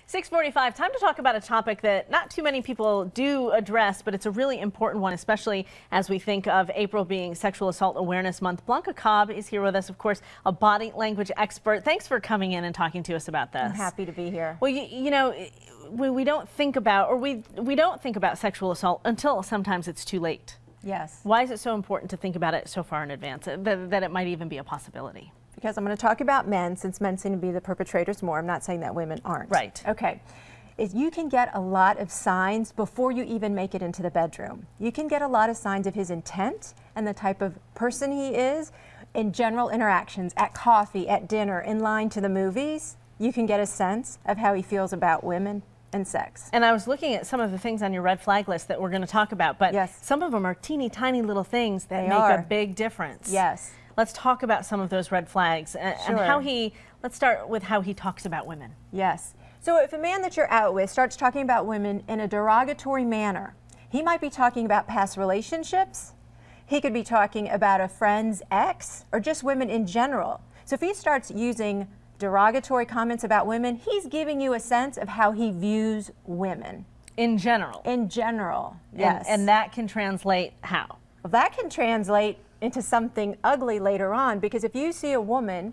6:45, time to talk about a topic that not too many people do address, but it's a really important one, especially as we think of April being Sexual Assault Awareness Month. Blanca Cobb is here with us, of course, a body language expert. Thanks for coming in and talking to us about this. I'm happy to be here. Well, you know, we don't think about, or we don't think about sexual assault until sometimes it's too late. Yes. Why is it so important to think about it so far in advance, that it might even be a possibility? Because I'm going to talk about men, since men seem to be the perpetrators more. I'm not saying that women aren't. Right. Okay. You can get a lot of signs before you even make it into the bedroom. You can get a lot of signs of his intent and the type of person he is in general interactions, at coffee, at dinner, in line to the movies. You can get a sense of how he feels about women and sex. And I was looking at some of the things on your red flag list that we're going to talk about, but yes, some of them are teeny tiny little things that they make are a big difference. Yes. Let's talk about some of those red flags and how let's start with how he talks about women. Yes. So if a man that you're out with starts talking about women in a derogatory manner, he might be talking about past relationships. He could be talking about a friend's ex or just women in general. So if he starts using derogatory comments about women, he's giving you a sense of how he views women. In general? In general, yes. And that can translate how? Well, that can translate into something ugly later on, because if you see a woman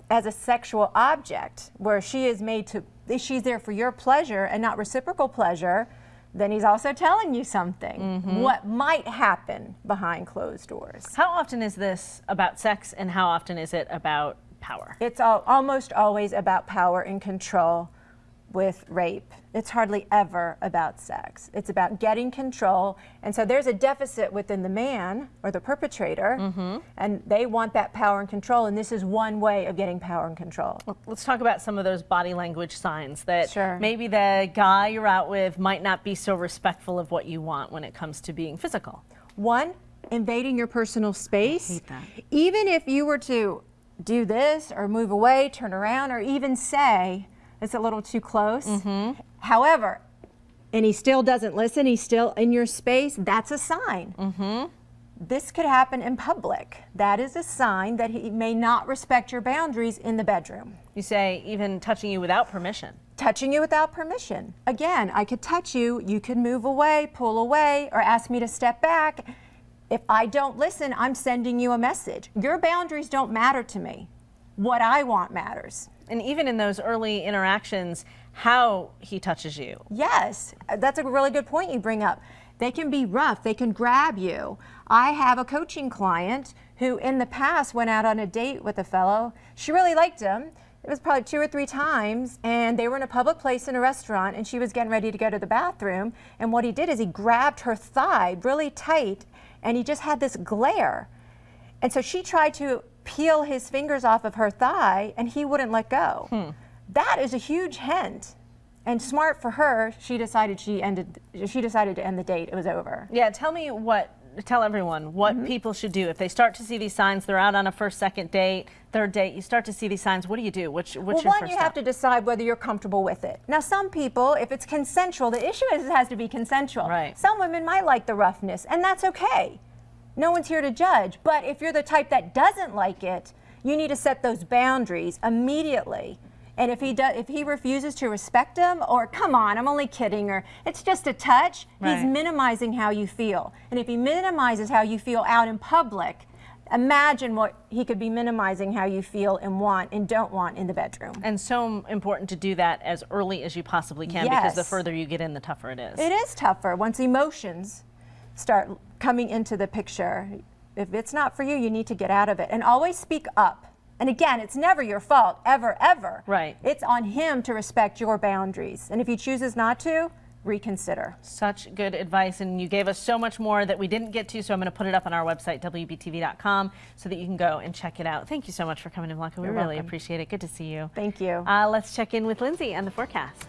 as a sexual object where she is made to, she's there for your pleasure and not reciprocal pleasure, then he's also telling you something, what might happen behind closed doors. How often is this about sex and how often is it about power? It's almost always about power and control with rape. It's hardly ever about sex. It's about getting control. And so there's a deficit within the man or the perpetrator, and they want that power and control, and this is one way of getting power and control. Well, let's talk about some of those body language signs that Sure. maybe the guy you're out with might not be so respectful of what you want when it comes to being physical. One, invading your personal space. I hate that. Even if you were to do this or move away, turn around, or even say, it's a little too close. However, and he still doesn't listen, he's still in your space, that's a sign. This could happen in public. That is a sign that he may not respect your boundaries in the bedroom. You say even touching you without permission. Touching you without permission. Again, I could touch you, you could move away, pull away, or ask me to step back. If I don't listen, I'm sending you a message. Your boundaries don't matter to me. What I want matters. And even in those early interactions, how he touches you. Yes, that's a really good point you bring up. They can be rough, they can grab you. I have a coaching client who in the past went out on a date with a fellow. She really liked him. It was probably 2 or 3 times, and they were in a public place in a restaurant, and she was getting ready to go to the bathroom, and what he did is he grabbed her thigh really tight, and he just had this glare. And so she tried to peel his fingers off of her thigh, and he wouldn't let go. That is a huge hint. And smart for her, she decided to end the date. It was over. Yeah, tell everyone what people should do if they start to see these signs. They're out on a first, second date, third date. You start to see these signs. What do you do? What's your first one, you step? have to decide whether you're comfortable with it. Now, some people, if it's consensual, the issue is it has to be consensual. Right. Some women might like the roughness, and that's okay. No one's here to judge. But if you're the type that doesn't like it, you need to set those boundaries immediately. And if he refuses to respect them, or come on, I'm only kidding, or it's just a touch, he's minimizing how you feel. And if he minimizes how you feel out in public, imagine what he could be minimizing how you feel and want and don't want in the bedroom. And so important to do that as early as you possibly can, because the further you get in, the tougher it is. It is tougher once emotions start coming into the picture. If it's not for you, you need to get out of it. And always speak up. And again, it's never your fault, ever, ever. Right. It's on him to respect your boundaries. And if he chooses not to, reconsider. Such good advice, and you gave us so much more that we didn't get to, so I'm going to put it up on our website, WBTV.com, so that you can go and check it out. Thank you so much for coming in, Blanca. We really appreciate it. Good to see you. Thank you. Let's check in with Lindsay and the forecast.